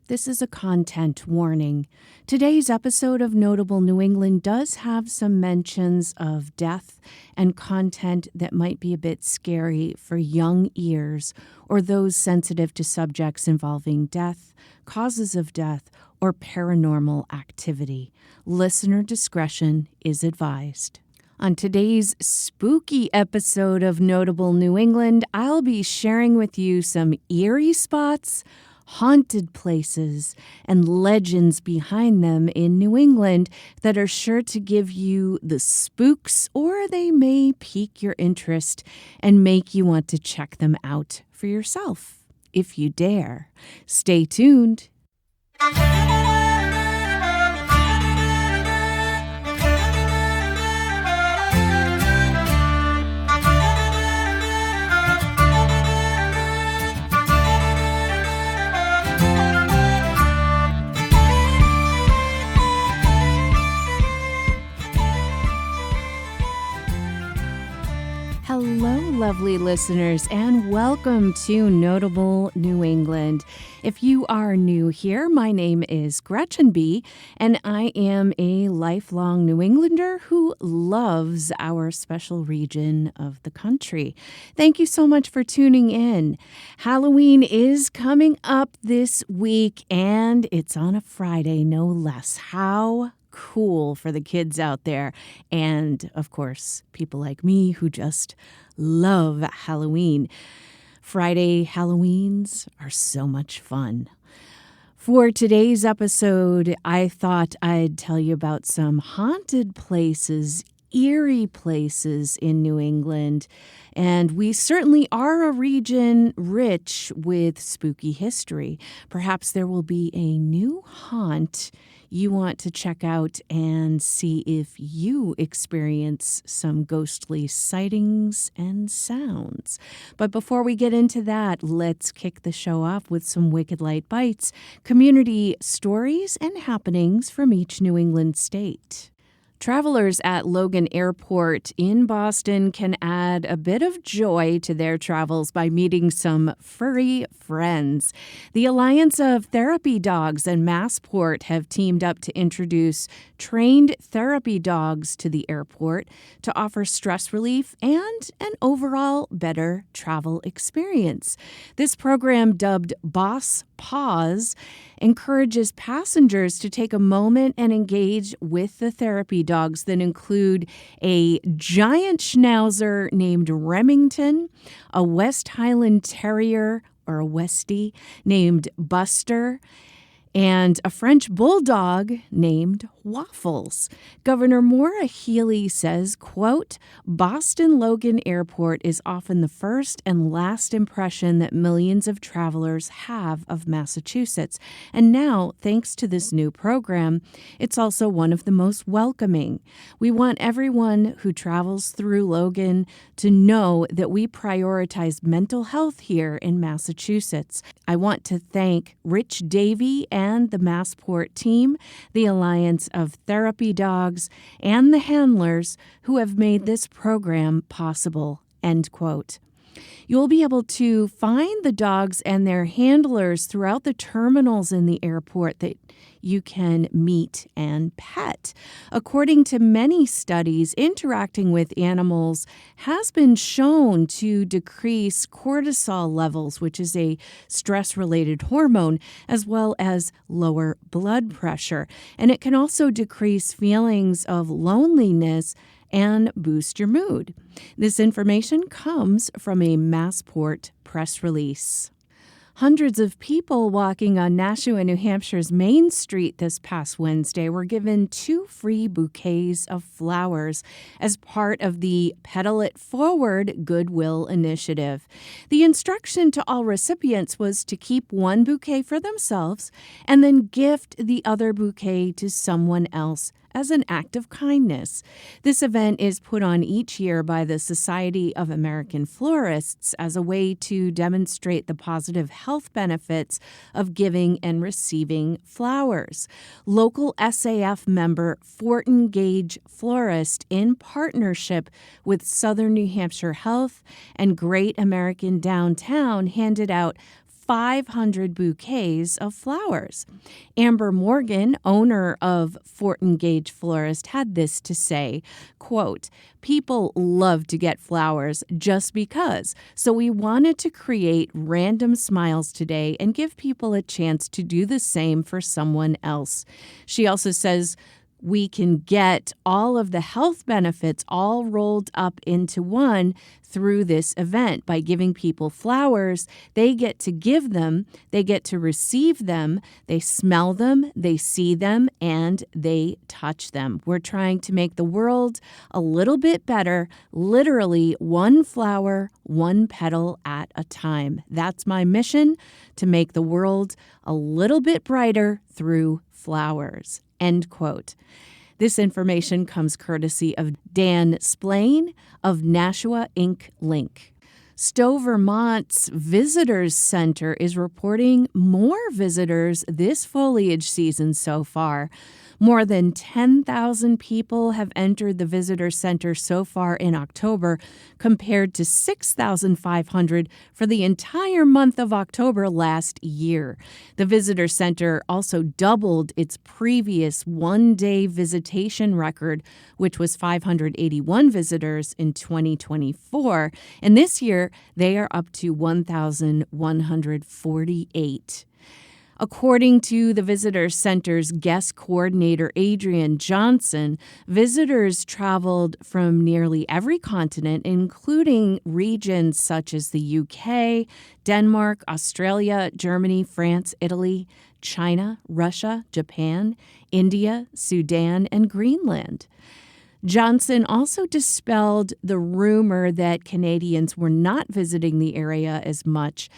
This is a content warning. Today's episode of Notable New England does have some mentions of death and content that might be a bit scary for young ears or those sensitive to subjects involving death, causes of death, or paranormal activity. Listener discretion is advised. On today's spooky episode of Notable New England, I'll be sharing with you some eerie spots, haunted places, and legends behind them in New England that are sure to give you the spooks, or they may pique your interest and make you want to check them out for yourself, if you dare. Stay tuned. Hello, lovely listeners, and welcome to Notable New England. If you are new here, my name is Gretchen B., and I am a lifelong New Englander who loves our special region of the country. Thank you so much for tuning in. Halloween is coming up this week, and it's on a Friday, no less. How cool for the kids out there, and of course people like me who just love Halloween. Friday Halloweens are so much fun. For today's episode, I thought I'd tell you about some haunted places, eerie places in New England, and we certainly are a region rich with spooky history. Perhaps there will be a new haunt you want to check out and see if you experience some ghostly sightings and sounds. But before we get into that, let's kick the show off with some Wicked Light Bites, community stories and happenings from each New England state. Travelers at Logan Airport in Boston can add a bit of joy to their travels by meeting some furry friends. The Alliance of Therapy Dogs and Massport have teamed up to introduce trained therapy dogs to the airport to offer stress relief and an overall better travel experience. This program, dubbed Boss Pause, encourages passengers to take a moment and engage with the therapy dogs that include a giant schnauzer named Remington, a West Highland Terrier, or a Westie, named Buster, and a French bulldog named Waffles. Governor Maura Healey says, quote, Boston Logan Airport is often the first and last impression that millions of travelers have of Massachusetts. And now, thanks to this new program, it's also one of the most welcoming. We want everyone who travels through Logan to know that we prioritize mental health here in Massachusetts. I want to thank Rich Davey and the Massport team, the Alliance of Therapy Dogs, and the handlers who have made this program possible, end quote. You'll be able to find the dogs and their handlers throughout the terminals in the airport that you can meet and pet. According to many studies, interacting with animals has been shown to decrease cortisol levels, which is a stress-related hormone, as well as lower blood pressure. And it can also decrease feelings of loneliness and boost your mood. This information comes from a Massport press release. Hundreds of people walking on Nashua, New Hampshire's Main Street this past Wednesday were given 2 free bouquets of flowers as part of the Petal It Forward Goodwill Initiative. The instruction to all recipients was to keep 1 bouquet for themselves and then gift the other bouquet to someone else as an act of kindness. This event is put on each year by the Society of American Florists as a way to demonstrate the positive health benefits of giving and receiving flowers. Local SAF member Fortin Gage Florist, in partnership with Southern New Hampshire Health and Great American Downtown, handed out 500 bouquets of flowers. Amber Morgan, owner of Fortin Gage Florist, had this to say, quote, "People love to get flowers just because, so we wanted to create random smiles today and give people a chance to do the same for someone else." She also says, we can get all of the health benefits all rolled up into one through this event. By giving people flowers, they get to give them, they get to receive them, they smell them, they see them, and they touch them. We're trying to make the world a little bit better, literally one flower, one petal at a time. That's my mission, to make the world a little bit brighter through flowers. End quote. This information comes courtesy of Dan Splain of Nashua Ink Link. Stowe, Vermont's Visitors Center is reporting more visitors this foliage season so far. More than 10,000 people have entered the Visitor Center so far in October, compared to 6,500 for the entire month of October last year. The Visitor Center also doubled its previous one-day visitation record, which was 581 visitors in 2024. And this year, they are up to 1,148. According to the Visitor Center's guest coordinator, Adrian Johnson, visitors traveled from nearly every continent, including regions such as the UK, Denmark, Australia, Germany, France, Italy, China, Russia, Japan, India, Sudan, and Greenland. Johnson also dispelled the rumor that Canadians were not visiting the area as much,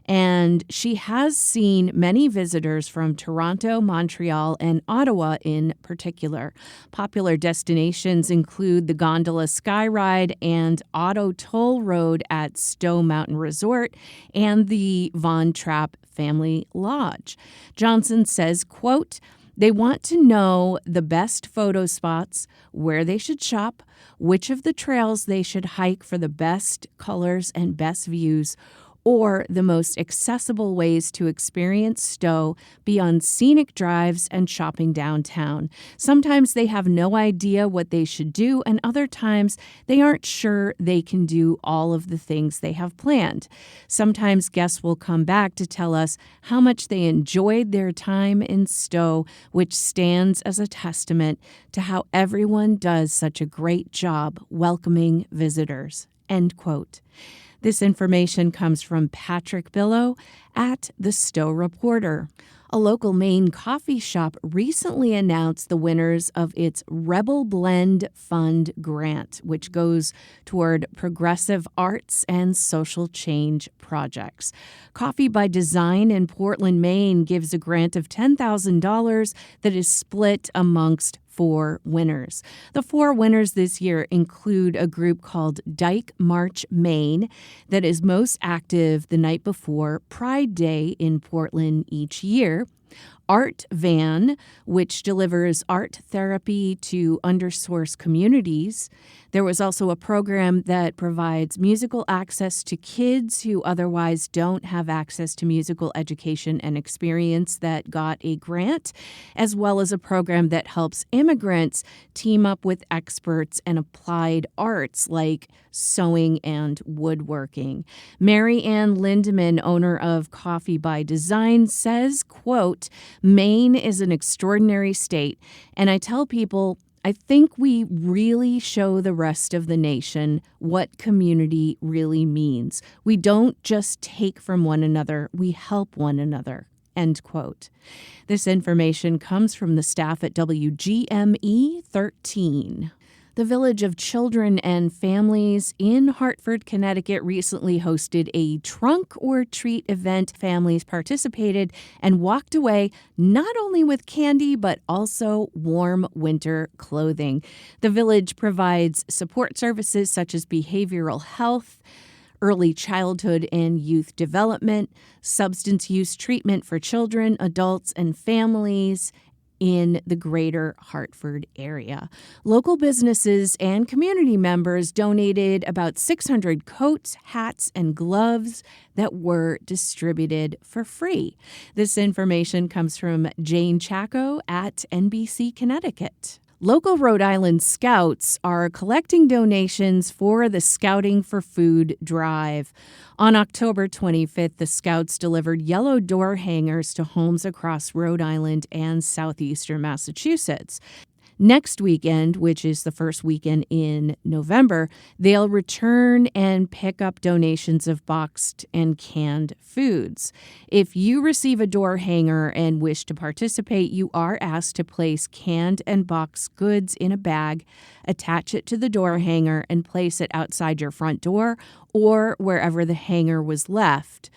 and she has seen many visitors from Toronto, Montreal, and Ottawa in particular. Popular destinations include the Gondola Sky Ride and Auto Toll Road at Stowe Mountain Resort and the Von Trapp Family Lodge. Johnson says, quote, "They want to know the best photo spots, where they should shop, which of the trails they should hike for the best colors and best views, or the most accessible ways to experience Stowe beyond scenic drives and shopping downtown. Sometimes they have no idea what they should do, and other times they aren't sure they can do all of the things they have planned. Sometimes guests will come back to tell us how much they enjoyed their time in Stowe, which stands as a testament to how everyone does such a great job welcoming visitors." End quote. This information comes from Patrick Billow at the Stowe Reporter. A local Maine coffee shop recently announced the winners of its Rebel Blend Fund grant, which goes toward progressive arts and social change projects. Coffee by Design in Portland, Maine gives a grant of $10,000 that is split amongst 4 winners. The 4 winners this year include a group called Dyke March Maine that is most active the night before Pride Day in Portland each year. Art Van, which delivers art therapy to undersourced communities. There was also a program that provides musical access to kids who otherwise don't have access to musical education and experience that got a grant, as well as a program that helps immigrants team up with experts in applied arts like sewing and woodworking. Mary Ann Lindeman, owner of Coffee by Design, says, quote, "Maine is an extraordinary state, and I tell people I think we really show the rest of the nation what community really means. We don't just take from one another, we help one another." End quote. This information comes from the staff at WGME 13. The Village of Children and Families in Hartford, Connecticut recently hosted a trunk or treat event. Families participated and walked away not only with candy, but also warm winter clothing. The village provides support services such as behavioral health, early childhood and youth development, substance use treatment for children, adults, and families, in the greater Hartford area. Local businesses and community members donated about 600 coats, hats, and gloves that were distributed for free. This information comes from Jane Chaco at NBC Connecticut. Local Rhode Island Scouts are collecting donations for the Scouting for Food drive. On October 25th, the Scouts delivered yellow door hangers to homes across Rhode Island and southeastern Massachusetts. Next weekend, which is the first weekend in November, they'll return and pick up donations of boxed and canned foods. If you receive a door hanger and wish to participate, you are asked to place canned and boxed goods in a bag, attach it to the door hanger, and place it outside your front door or wherever the hanger was left.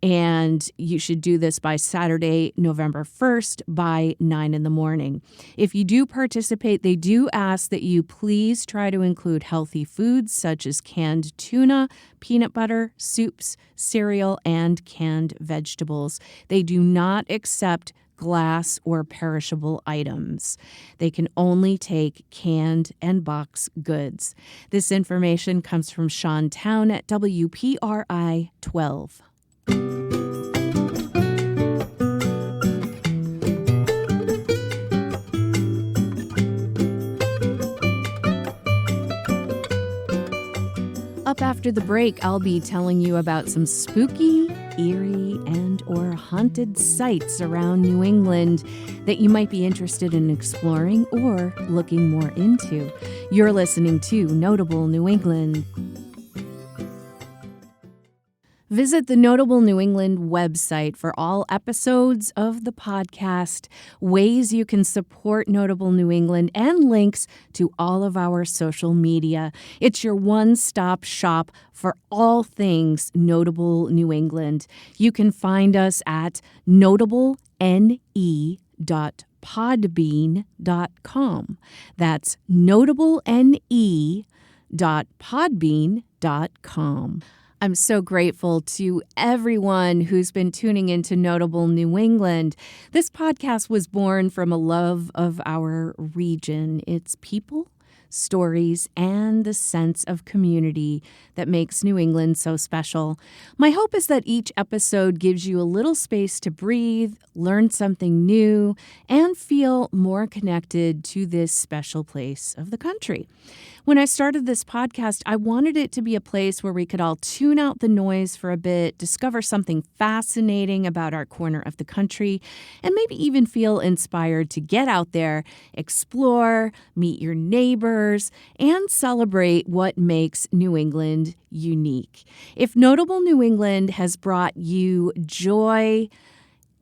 And you should do this by Saturday, November 1st by 9 in the morning. If you do participate, they do ask that you please try to include healthy foods such as canned tuna, peanut butter, soups, cereal, and canned vegetables. They do not accept glass or perishable items. They can only take canned and boxed goods. This information comes from Sean Town at WPRI 12. Up after the break, I'll be telling you about some spooky, eerie, and or haunted sites around New England that you might be interested in exploring or looking more into. You're listening to Notable New England. Visit the Notable New England website for all episodes of the podcast, ways you can support Notable New England, and links to all of our social media. It's your one-stop shop for all things Notable New England. You can find us at notablene.podbean.com. That's notablene.podbean.com. I'm so grateful to everyone who's been tuning into Notable New England. This podcast was born from a love of our region, its people, stories, and the sense of community that makes New England so special. My hope is that each episode gives you a little space to breathe, learn something new, and feel more connected to this special place of the country. When I started this podcast, I wanted it to be a place where we could all tune out the noise for a bit, discover something fascinating about our corner of the country, and maybe even feel inspired to get out there, explore, meet your neighbors, and celebrate what makes New England unique. If Notable New England has brought you joy,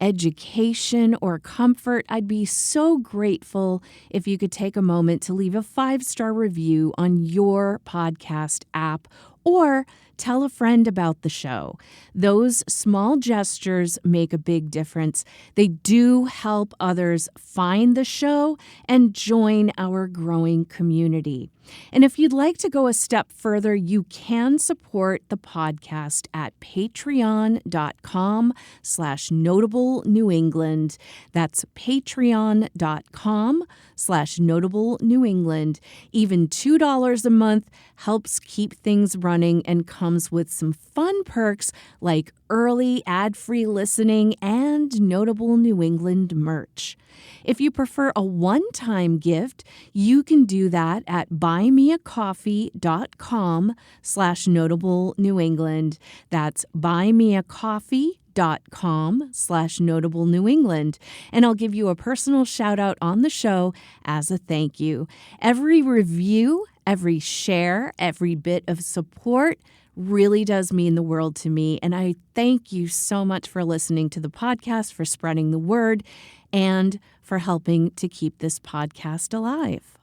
education, or comfort, I'd be so grateful if you could take a moment to leave a 5-star review on your podcast app or tell a friend about the show. Those small gestures make a big difference. They do help others find the show and join our growing community. And if you'd like to go a step further, you can support the podcast at patreon.com/Notable New England. That's patreon.com/Notable New England. Even $2 a month helps keep things running and comes with some fun perks like early ad-free listening and Notable New England merch. If you prefer a one-time gift, you can do that at buymeacoffee.com/Notable New England. That's buymeacoffee.com/Notable New England. And I'll give you a personal shout out on the show as a thank you. Every review, every share, every bit of support really does mean the world to me. And I thank you so much for listening to the podcast, for spreading the word, and for helping to keep this podcast alive.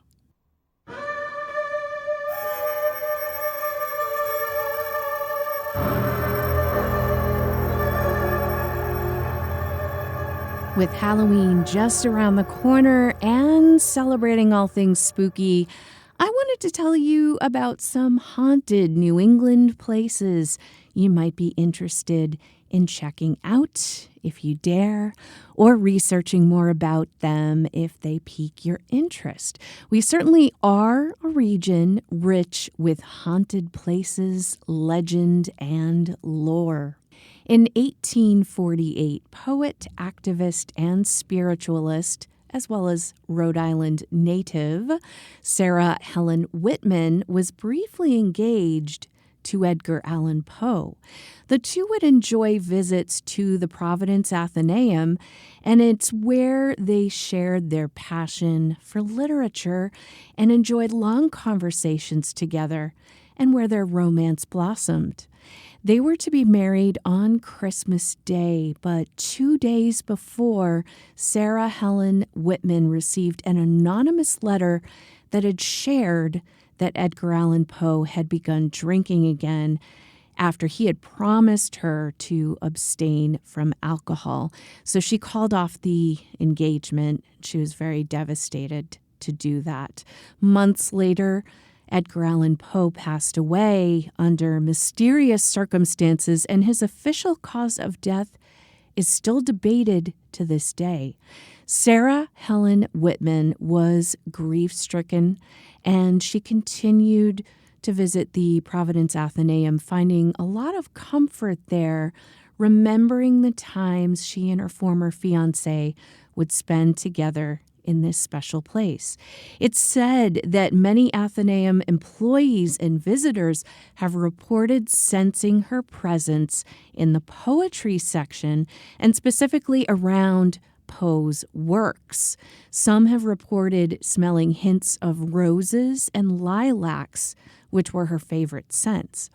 With Halloween just around the corner and celebrating all things spooky, I wanted to tell you about some haunted New England places you might be interested in checking out if you dare, or researching more about them if they pique your interest. We certainly are a region rich with haunted places, legend, and lore. In 1848, poet, activist, and spiritualist, as well as Rhode Island native, Sarah Helen Whitman was briefly engaged to Edgar Allan Poe. The two would enjoy visits to the Providence Athenaeum, and it's where they shared their passion for literature and enjoyed long conversations together, and where their romance blossomed. They were to be married on Christmas Day, but 2 days before, Sarah Helen Whitman received an anonymous letter that had shared that Edgar Allan Poe had begun drinking again after he had promised her to abstain from alcohol. So she called off the engagement. She was very devastated to do that. Months later, Edgar Allan Poe passed away under mysterious circumstances, and his official cause of death is still debated to this day. Sarah Helen Whitman was grief-stricken, and she continued to visit the Providence Athenaeum, finding a lot of comfort there, remembering the times she and her former fiancé would spend together in this special place. It's said that many Athenaeum employees and visitors have reported sensing her presence in the poetry section, and specifically around Poe's works. Some have reported smelling hints of roses and lilacs, which were her favorite scents.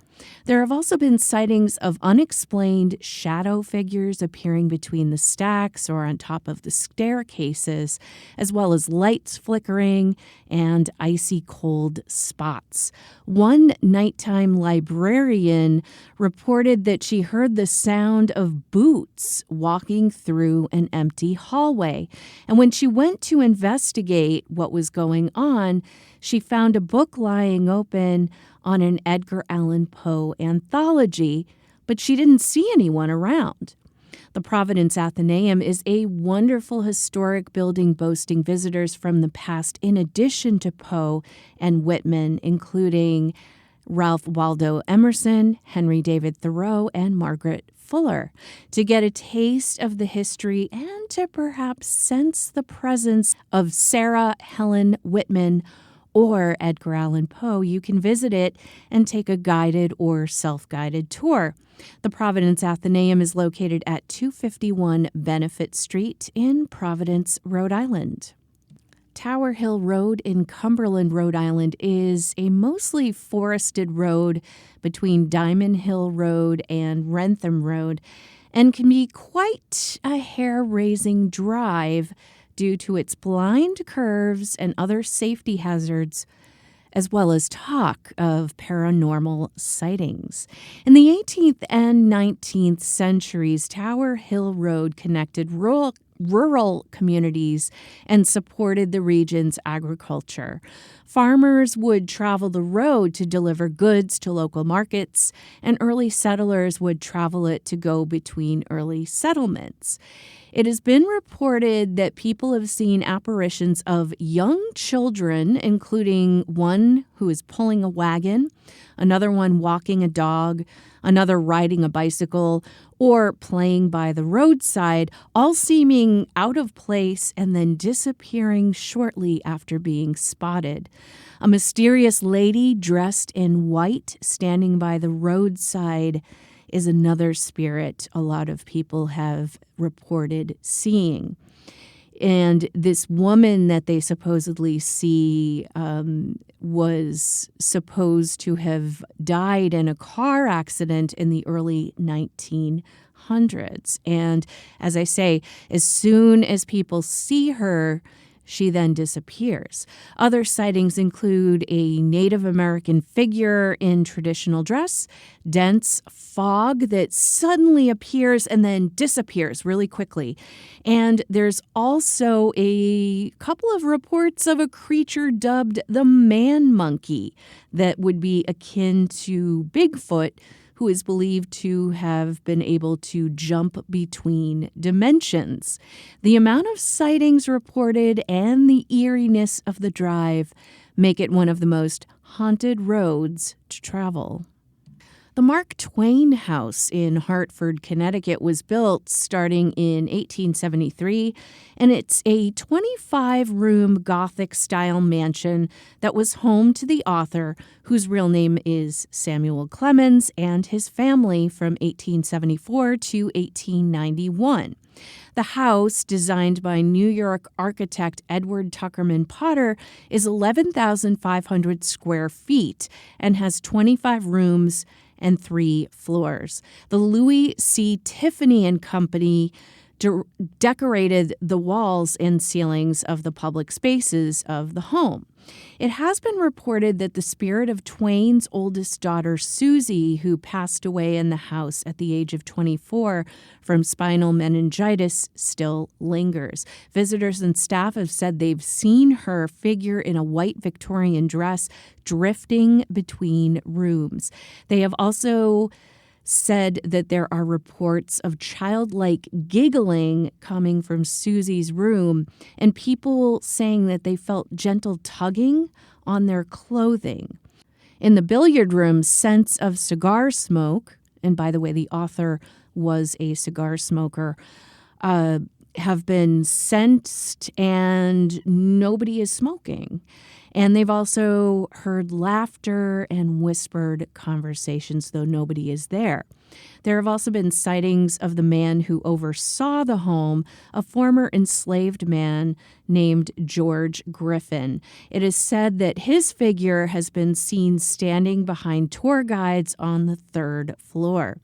There have also been sightings of unexplained shadow figures appearing between the stacks or on top of the staircases, as well as lights flickering and icy cold spots. One nighttime librarian reported that she heard the sound of boots walking through an empty hallway. And when she went to investigate what was going on, she found a book lying open on an Edgar Allan Poe anthology, but she didn't see anyone around. The Providence Athenaeum is a wonderful historic building boasting visitors from the past, in addition to Poe and Whitman, including Ralph Waldo Emerson, Henry David Thoreau, and Margaret Fuller. To get a taste of the history and to perhaps sense the presence of Sarah Helen Whitman or Edgar Allan Poe, you can visit it and take a guided or self-guided tour. The Providence Athenaeum is located at 251 Benefit Street in Providence, Rhode Island. Tower Hill Road in Cumberland, Rhode Island is a mostly forested road between Diamond Hill Road and Wrentham Road, and can be quite a hair-raising drive due to its blind curves and other safety hazards, as well as talk of paranormal sightings. In the 18th and 19th centuries, Tower Hill Road connected rural communities and supported the region's agriculture. Farmers would travel the road to deliver goods to local markets, and early settlers would travel it to go between early settlements. It has been reported that people have seen apparitions of young children, including one who is pulling a wagon, another one walking a dog, another riding a bicycle, or playing by the roadside, all seeming out of place and then disappearing shortly after being spotted. A mysterious lady dressed in white standing by the roadside is another spirit a lot of people have reported seeing. And this woman that they supposedly see was supposed to have died in a car accident in the early 1900s. And as I say, as soon as people see her, she then disappears. Other sightings include a Native American figure in traditional dress, dense fog that suddenly appears and then disappears really quickly. And there's also a couple of reports of a creature dubbed the man monkey that would be akin to Bigfoot, who is believed to have been able to jump between dimensions. The amount of sightings reported and the eeriness of the drive make it one of the most haunted roads to travel. The Mark Twain House in Hartford, Connecticut was built starting in 1873, and it's a 25-room Gothic-style mansion that was home to the author, whose real name is Samuel Clemens, and his family from 1874 to 1891. The house, designed by New York architect Edward Tuckerman Potter, is 11,500 square feet and has 25 rooms and 3 floors. The Louis C. Tiffany and Company decorated the walls and ceilings of the public spaces of the home. It has been reported that the spirit of Twain's oldest daughter, Susie, who passed away in the house at the age of 24 from spinal meningitis, still lingers. Visitors and staff have said they've seen her figure in a white Victorian dress drifting between rooms. They have also said that there are reports of childlike giggling coming from Susie's room and people saying that they felt gentle tugging on their clothing. In the billiard room, scents of cigar smoke, and by the way, the author was a cigar smoker, have been sensed and nobody is smoking. And they've also heard laughter and whispered conversations, though nobody is there. There have also been sightings of the man who oversaw the home, a former enslaved man named George Griffin. It is said that his figure has been seen standing behind tour guides on the 3rd floor.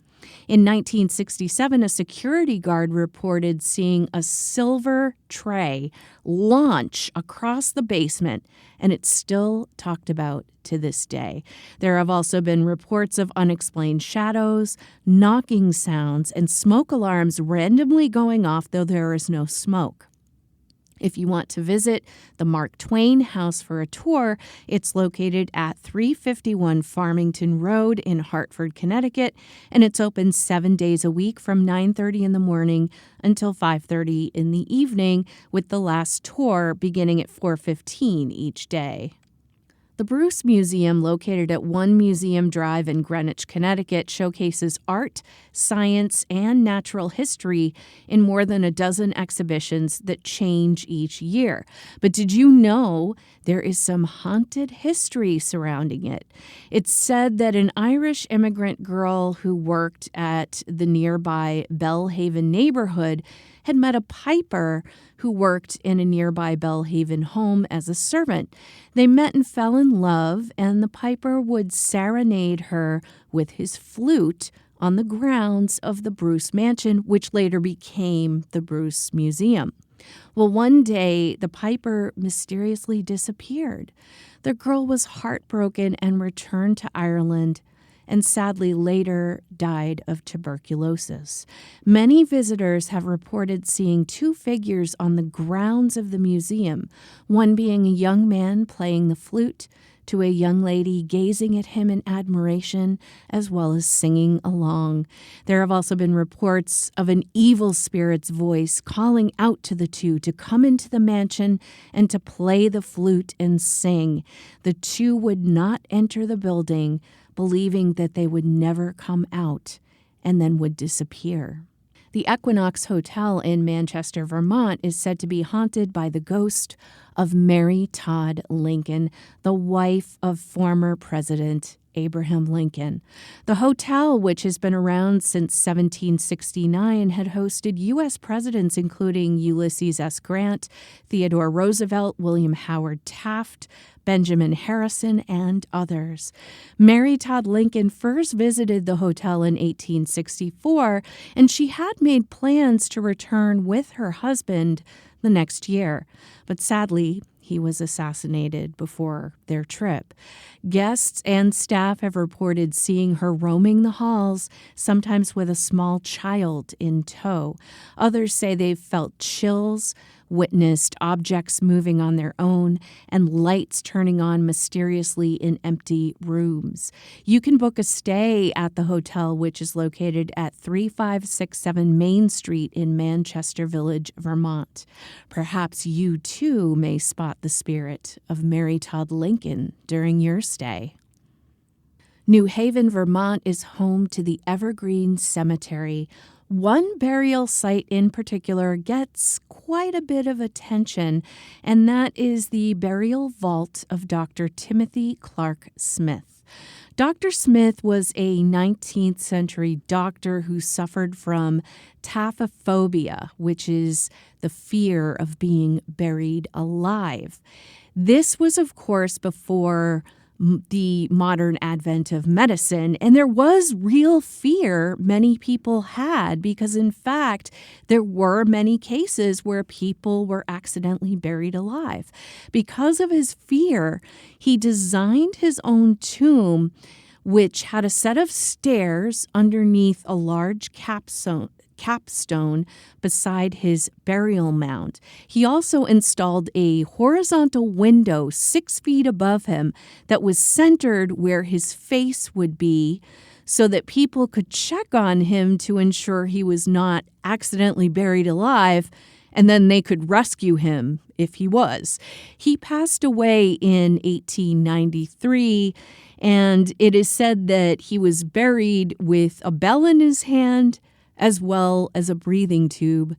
In 1967, a security guard reported seeing a silver tray launch across the basement, and it's still talked about to this day. There have also been reports of unexplained shadows, knocking sounds, and smoke alarms randomly going off, though there is no smoke. If you want to visit the Mark Twain House for a tour, it's located at 351 Farmington Road in Hartford, Connecticut, and it's open 7 days a week from 9:30 in the morning until 5:30 in the evening, with the last tour beginning at 4:15 each day. The Bruce Museum, located at One Museum Drive in Greenwich, Connecticut, showcases art, science, and natural history in more than a dozen exhibitions that change each year. But did you know there is some haunted history surrounding it? It's said that an Irish immigrant girl who worked at the nearby Bellhaven neighborhood had met a piper who worked in a nearby Bellhaven home as a servant. They met and fell in love, and the piper would serenade her with his flute on the grounds of the Bruce Mansion, which later became the Bruce Museum. Well, one day, the piper mysteriously disappeared. The girl was heartbroken and returned to Ireland, and sadly later died of tuberculosis. Many visitors have reported seeing 2 figures on the grounds of the museum, one being a young man playing the flute to a young lady gazing at him in admiration, as well as singing along. There have also been reports of an evil spirit's voice calling out to the 2 to come into the mansion and to play the flute and sing. The 2 would not enter the building, believing that they would never come out and then would disappear. The Equinox Hotel in Manchester, Vermont, is said to be haunted by the ghost of Mary Todd Lincoln, the wife of former President Abraham Lincoln. The hotel, which has been around since 1769, had hosted U.S. presidents including Ulysses S. Grant, Theodore Roosevelt, William Howard Taft, Benjamin Harrison, and others. Mary Todd Lincoln first visited the hotel in 1864, and she had made plans to return with her husband the next year. But sadly, he was assassinated before their trip. Guests and staff have reported seeing her roaming the halls, sometimes with a small child in tow. Others say they've felt chills witnessed objects moving on their own and lights turning on mysteriously in empty rooms. You can book a stay at the hotel, which is located at 3567 Main Street in Manchester Village, Vermont. Perhaps you too may spot the spirit of Mary Todd Lincoln during your stay. New Haven, Vermont is home to the Evergreen Cemetery. One burial site in particular gets quite a bit of attention, and that is the burial vault of Dr. Timothy Clark Smith. Dr. Smith was a 19th century doctor who suffered from taphophobia, which is the fear of being buried alive. This was, of course, before the modern advent of medicine, and there was real fear many people had because, in fact, there were many cases where people were accidentally buried alive. Because of his fear, he designed his own tomb, which had a set of stairs underneath a large capstone beside his burial mound. He also installed a horizontal window 6 feet above him that was centered where his face would be so that people could check on him to ensure he was not accidentally buried alive, and then they could rescue him if he was. He passed away in 1893, and it is said that he was buried with a bell in his hand as well as a breathing tube,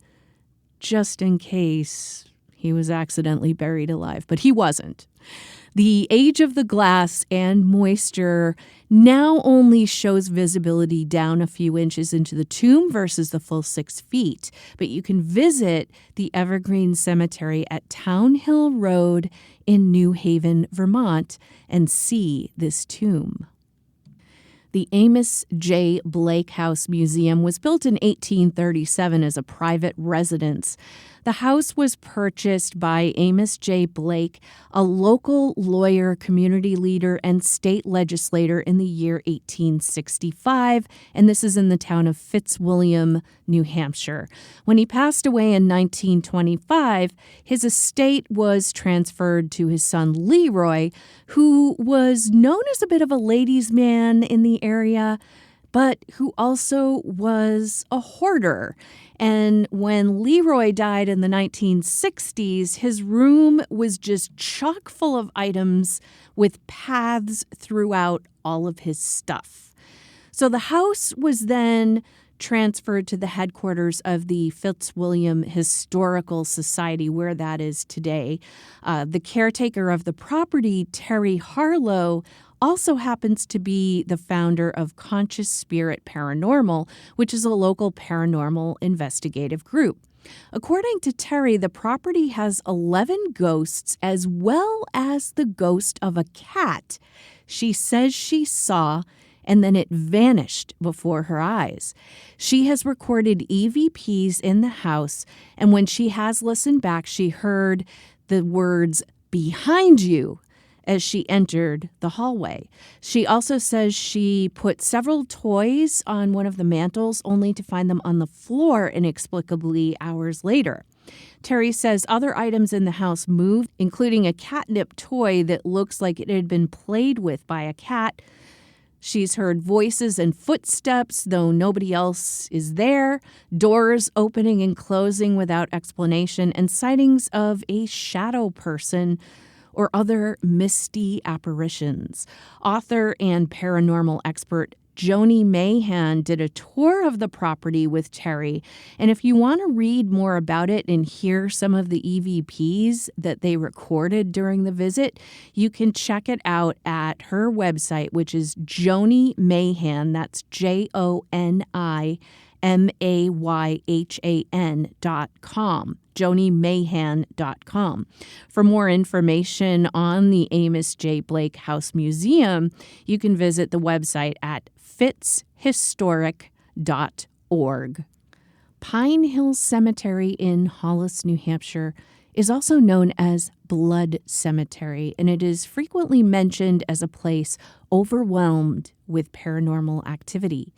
just in case he was accidentally buried alive. But he wasn't. The age of the glass and moisture now only shows visibility down a few inches into the tomb versus the full 6 feet. But you can visit the Evergreen Cemetery at Town Hill Road in New Haven, Vermont, and see this tomb. The Amos J. Blake House Museum was built in 1837 as a private residence. The house was purchased by Amos J. Blake, a local lawyer, community leader, and state legislator in the year 1865, and this is in the town of Fitzwilliam, New Hampshire. When he passed away in 1925, his estate was transferred to his son Leroy, who was known as a bit of a ladies' man in the area, but who also was a hoarder. And when Leroy died in the 1960s, his room was just chock full of items with paths throughout all of his stuff. So the house was then transferred to the headquarters of the Fitzwilliam Historical Society, where that is today. The caretaker of the property, Terry Harlow, also happens to be the founder of Conscious Spirit Paranormal, which is a local paranormal investigative group. According to Terry, the property has 11 ghosts as well as the ghost of a cat she says she saw, and then it vanished before her eyes. She has recorded EVPs in the house, and when she has listened back, she heard the words, "behind you," as she entered the hallway. She also says she put several toys on one of the mantles only to find them on the floor inexplicably hours later. Terry says other items in the house moved, including a catnip toy that looks like it had been played with by a cat. She's heard voices and footsteps, though nobody else is there, doors opening and closing without explanation, and sightings of a shadow person or other misty apparitions. Author and paranormal expert Joni Mayhan did a tour of the property with Terry, and if you want to read more about it and hear some of the EVPs that they recorded during the visit, you can check it out at her website, which is Joni Mayhan, that's JoniMayhan.com. JoniMayhan.com. For more information on the Amos J. Blake House Museum, you can visit the website at fitzhistoric.org. Pine Hill Cemetery in Hollis, New Hampshire is also known as Blood Cemetery, and it is frequently mentioned as a place overwhelmed with paranormal activity.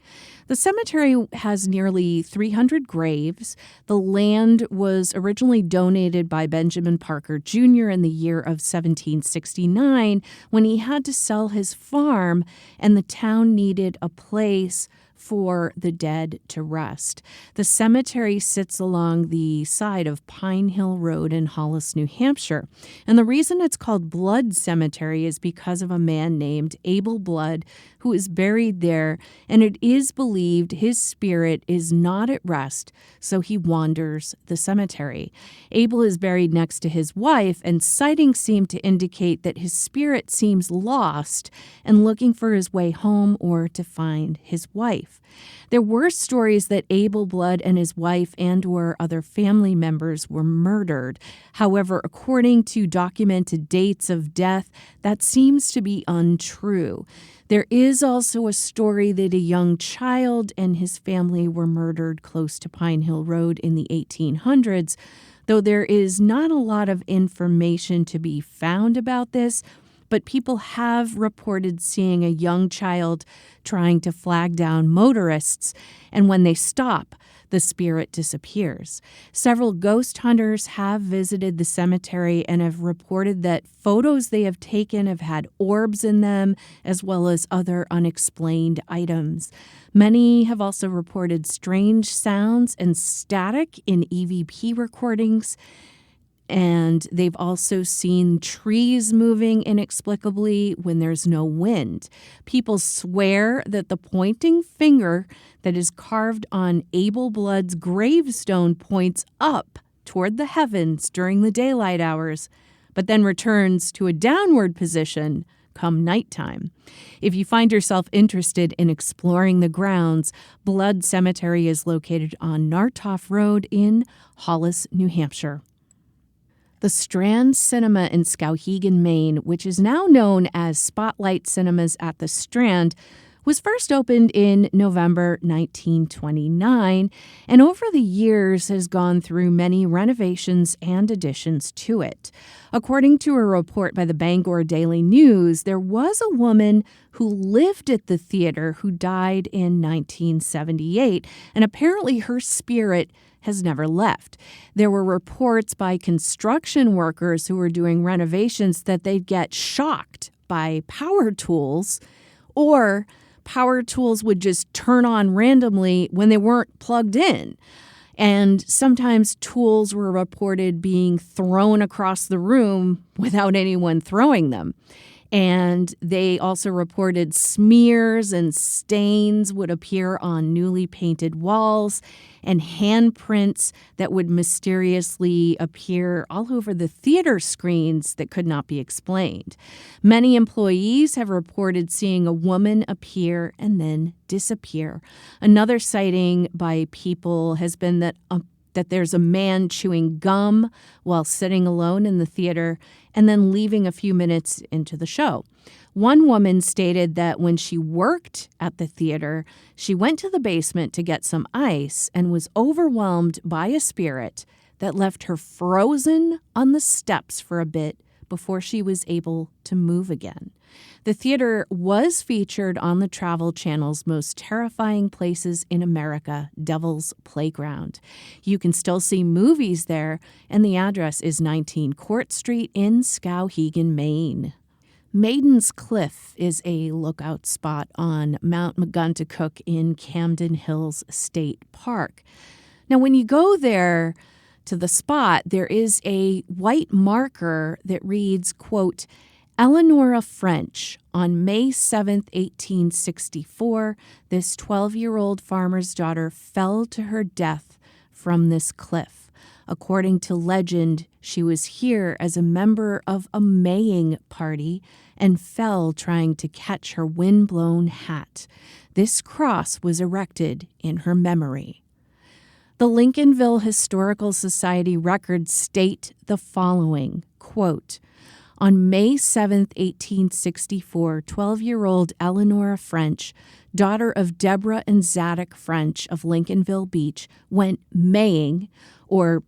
The cemetery has nearly 300 graves. The land was originally donated by Benjamin Parker Jr. in the year of 1769 when he had to sell his farm and the town needed a place for the dead to rest. The cemetery sits along the side of Pine Hill Road in Hollis, New Hampshire. And the reason it's called Blood Cemetery is because of a man named Abel Blood who is buried there, and it is believed his spirit is not at rest, so he wanders the cemetery. Abel is buried next to his wife, and sightings seem to indicate that his spirit seems lost and looking for his way home or to find his wife. There were stories that Abel Blood and his wife and or other family members were murdered. However, according to documented dates of death, that seems to be untrue. There is also a story that a young child and his family were murdered close to Pine Hill Road in the 1800s, though there is not a lot of information to be found about this. But people have reported seeing a young child trying to flag down motorists, and when they stop, the spirit disappears. Several ghost hunters have visited the cemetery and have reported that photos they have taken have had orbs in them, as well as other unexplained items. Many have also reported strange sounds and static in EVP recordings. And they've also seen trees moving inexplicably when there's no wind. People swear that the pointing finger that is carved on Abel Blood's gravestone points up toward the heavens during the daylight hours, but then returns to a downward position come nighttime. If you find yourself interested in exploring the grounds, Blood Cemetery is located on Nartoff Road in Hollis, New Hampshire. The Strand Cinema in Skowhegan, Maine, which is now known as Spotlight Cinemas at the Strand, was first opened in November 1929 and over the years has gone through many renovations and additions to it. According to a report by the Bangor Daily News, there was a woman who lived at the theater who died in 1978, and apparently her spirit has never left. There were reports by construction workers who were doing renovations that they'd get shocked by power tools, or power tools would just turn on randomly when they weren't plugged in. And sometimes tools were reported being thrown across the room without anyone throwing them. And they also reported smears and stains would appear on newly painted walls and handprints that would mysteriously appear all over the theater screens that could not be explained. Many employees have reported seeing a woman appear and then disappear. Another sighting by people has been that there's a man chewing gum while sitting alone in the theater and then leaving a few minutes into the show. One woman stated that when she worked at the theater, she went to the basement to get some ice and was overwhelmed by a spirit that left her frozen on the steps for a bit before she was able to move again. The theater was featured on the Travel Channel's Most Terrifying Places in America, Devil's Playground. You can still see movies there, and the address is 19 Court Street in Skowhegan, Maine. Maiden's Cliff is a lookout spot on Mount Maguntacook in Camden Hills State Park. Now, when you go there to the spot, there is a white marker that reads, quote, Eleanora French, on May 7th, 1864, this 12-year-old farmer's daughter fell to her death from this cliff. According to legend, she was here as a member of a Maying party and fell trying to catch her wind-blown hat. This cross was erected in her memory. The Lincolnville Historical Society records state the following, quote, on May 7, 1864, 12-year-old Eleanora French, daughter of Deborah and Zadok French of Lincolnville Beach, went Maying, or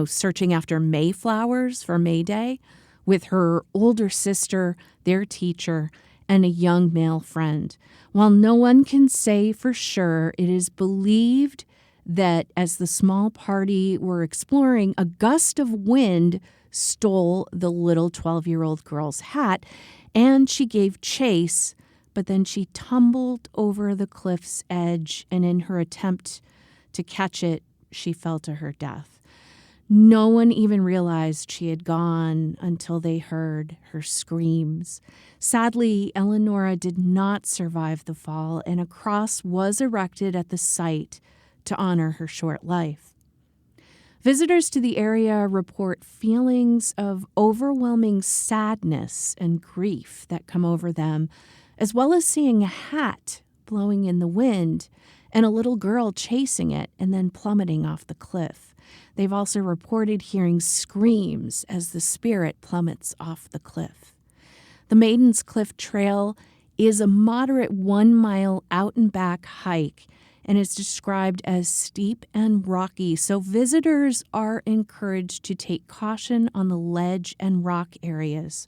searching after mayflowers for May Day with her older sister, their teacher, and a young male friend. While no one can say for sure, it is believed that as the small party were exploring, a gust of wind stole the little 12-year-old girl's hat, and she gave chase, but then she tumbled over the cliff's edge, and in her attempt to catch it, she fell to her death. No one even realized she had gone until they heard her screams. Sadly, Eleonora did not survive the fall, and a cross was erected at the site to honor her short life. Visitors to the area report feelings of overwhelming sadness and grief that come over them, as well as seeing a hat blowing in the wind and a little girl chasing it and then plummeting off the cliff. They've also reported hearing screams as the spirit plummets off the cliff. The Maiden's Cliff Trail is a moderate 1-mile out-and-back hike, and it's described as steep and rocky, so visitors are encouraged to take caution on the ledge and rock areas.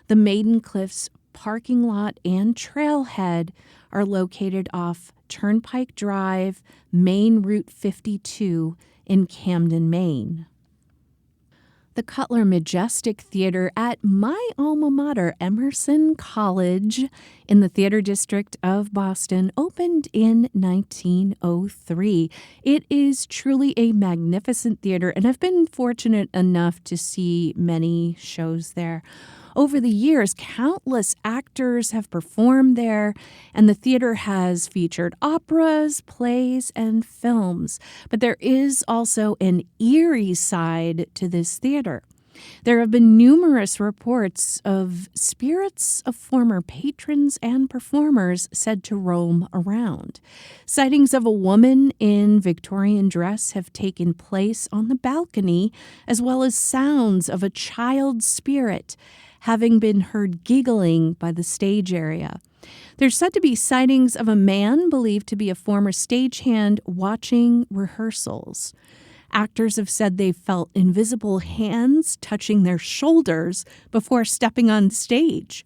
The Maiden Cliffs parking lot and trailhead are located off Turnpike Drive, Main Route 52 in Camden, Maine. The Cutler Majestic Theater at my alma mater, Emerson College, in the Theater District of Boston, opened in 1903. It is truly a magnificent theater, and I've been fortunate enough to see many shows there. Over the years, countless actors have performed there, and the theater has featured operas, plays, and films. But there is also an eerie side to this theater. There have been numerous reports of spirits of former patrons and performers said to roam around. Sightings of a woman in Victorian dress have taken place on the balcony, as well as sounds of a child spirit having been heard giggling by the stage area. There's said to be sightings of a man believed to be a former stagehand watching rehearsals. Actors have said they felt invisible hands touching their shoulders before stepping on stage.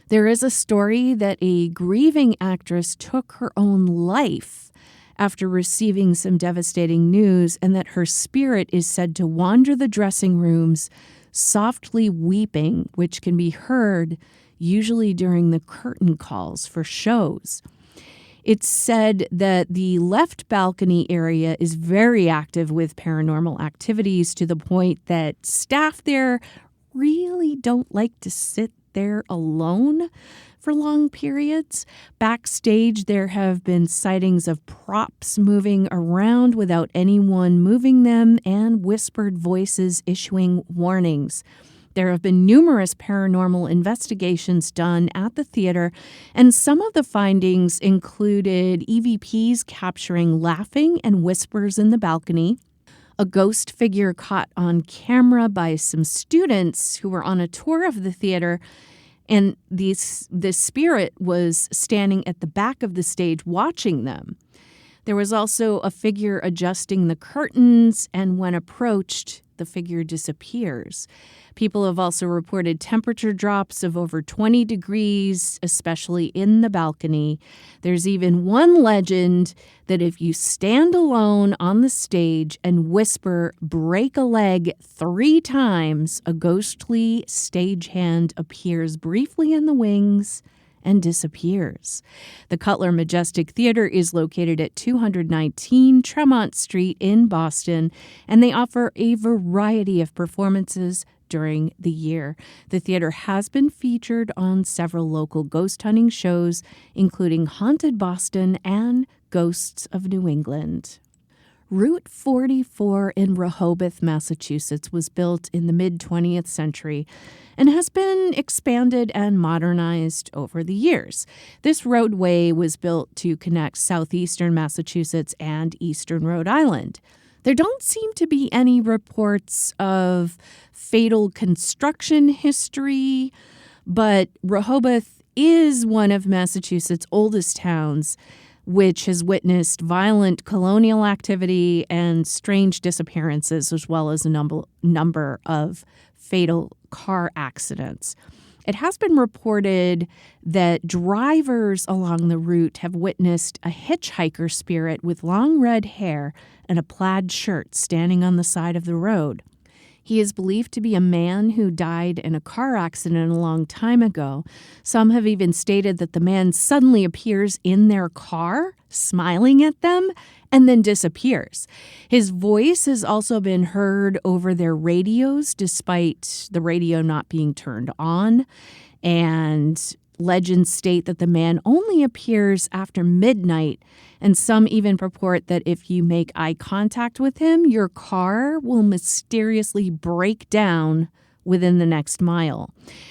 There is a story that a grieving actress took her own life after receiving some devastating news, and that her spirit is said to wander the dressing rooms, softly weeping, which can be heard usually during the curtain calls for shows. It's said that the left balcony area is very active with paranormal activities, to the point that staff there really don't like to sit there alone for long periods. Backstage, there have been sightings of props moving around without anyone moving them, and whispered voices issuing warnings. There have been numerous paranormal investigations done at the theater, and some of the findings included EVPs capturing laughing and whispers in the balcony, a ghost figure caught on camera by some students who were on a tour of the theater, and this spirit was standing at the back of the stage watching them. There was also a figure adjusting the curtains, and when approached, the figure disappears. People have also reported temperature drops of over 20 degrees, especially in the balcony. There's even one legend that if you stand alone on the stage and whisper, "break a leg," 3 times, a ghostly stagehand appears briefly in the wings and disappears. The Cutler Majestic Theater is located at 219 Tremont Street in Boston, and they offer a variety of performances during the year. The theater has been featured on several local ghost hunting shows, including Haunted Boston and Ghosts of New England. Route 44 in Rehoboth, Massachusetts was built in the mid-20th century and has been expanded and modernized over the years. This roadway was built to connect southeastern Massachusetts and eastern Rhode Island. There don't seem to be any reports of fatal construction history, but Rehoboth is one of Massachusetts' oldest towns, which has witnessed violent colonial activity and strange disappearances, as well as a number of fatal car accidents. It has been reported that drivers along the route have witnessed a hitchhiker spirit with long red hair and a plaid shirt standing on the side of the road. He is believed to be a man who died in a car accident a long time ago. Some have even stated that the man suddenly appears in their car, smiling at them, and then disappears. His voice has also been heard over their radios, despite the radio not being turned on. And legends state that the man only appears after midnight, and some even purport that if you make eye contact with him, your car will mysteriously break down within the next mile.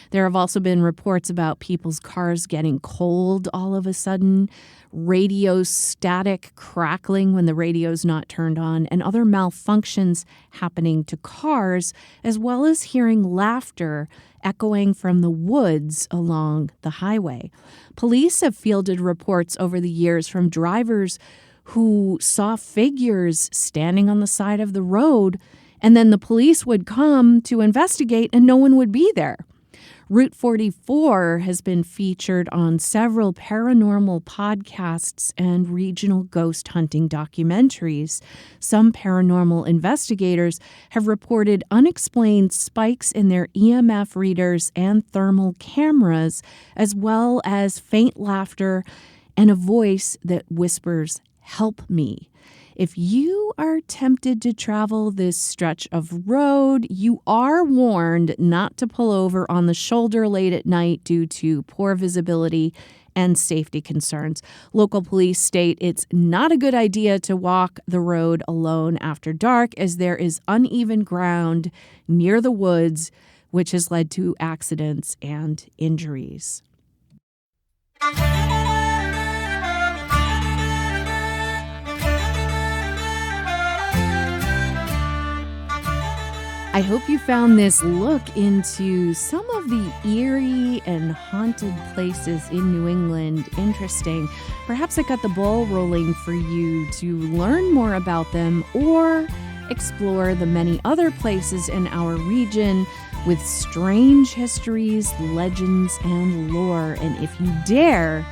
There have also been reports about people's cars getting cold all of a sudden, radio static crackling when the radio's not turned on, and other malfunctions happening to cars, as well as hearing laughter echoing from the woods along the highway. Police have fielded reports over the years from drivers who saw figures standing on the side of the road, and then the police would come to investigate and no one would be there. Route 44 has been featured on several paranormal podcasts and regional ghost hunting documentaries. Some paranormal investigators have reported unexplained spikes in their EMF readers and thermal cameras, as well as faint laughter and a voice that whispers, "Help me." If you are tempted to travel this stretch of road, you are warned not to pull over on the shoulder late at night due to poor visibility and safety concerns. Local police state it's not a good idea to walk the road alone after dark, as there is uneven ground near the woods, which has led to accidents and injuries. I hope you found this look into some of the eerie and haunted places in New England interesting. Perhaps it got the ball rolling for you to learn more about them or explore the many other places in our region with strange histories, legends, and lore. And if you dare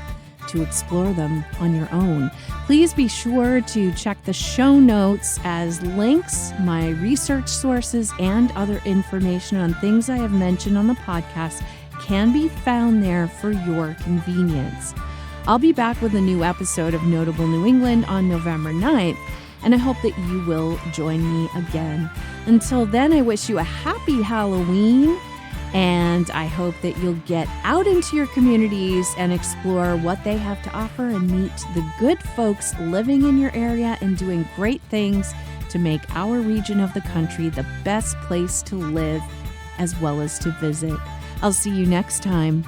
to explore them on your own, please be sure to check the show notes, as links, my research sources, and other information on things I have mentioned on the podcast can be found there for your convenience. I'll be back with a new episode of Notable New England on November 9th, and I hope that you will join me again. Until then, I wish you a happy Halloween, and I hope that you'll get out into your communities and explore what they have to offer and meet the good folks living in your area and doing great things to make our region of the country the best place to live as well as to visit. I'll see you next time.